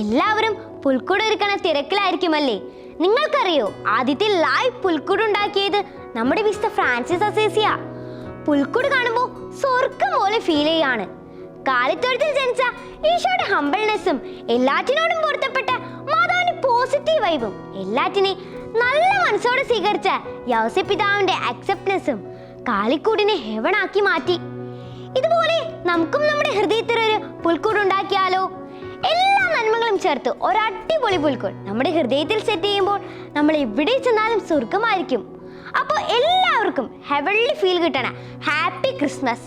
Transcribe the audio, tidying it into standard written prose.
എല്ലാവരും പുൽക്കൂട് ഒരുക്കണ തിരക്കിലായിരിക്കുമല്ലേ? നിങ്ങൾക്കറിയോ ആദ്യത്തെ ലൈവ് പുൽക്കൂട് ഉണ്ടാക്കിയത് നമ്മുടെ വിശുദ്ധ ഫ്രാൻസിസ് അസീസിയ. പുൽക്കൂട് കാണുമ്പോൾ സ്വർഗം പോലെ ഫീൽ ചെയ്യാണ്. കാലിത്തൊഴുത്തിൽ ജനിച്ച ഈശോയുടെ ഹംബിൾനെസ്സും എല്ലാറ്റിനോടും പൊരുത്തപ്പെട്ട മാതാവിന്റെ പോസിറ്റീവ് വൈബും എല്ലാറ്റിനെയും നല്ല മനസ്സോടെ സ്വീകരിച്ച യൗസപിതാവിന്റെ അക്സെപ്റ്റൻസും കാലിക്കൂടിനെ ഹെവനാക്കി മാറ്റി. ഇതുപോലെ നമുക്കും നമ്മുടെ ഹൃദയത്തിൽ ഒരു പുൽക്കൂട് ഉണ്ടാക്കിയാലോ? എല്ലാ നന്മകളും ചേർത്ത് ഒരടിപൊളി പുൽക്കൂട് നമ്മുടെ ഹൃദയത്തിൽ സെറ്റ് ചെയ്യുമ്പോൾ നമ്മൾ എവിടെ ചെന്നാലും സ്വർഗമായിരിക്കും. അപ്പോൾ എല്ലാവർക്കും ഹെവൻലി ഫീൽ കിട്ടണ ഹാപ്പി ക്രിസ്മസ്.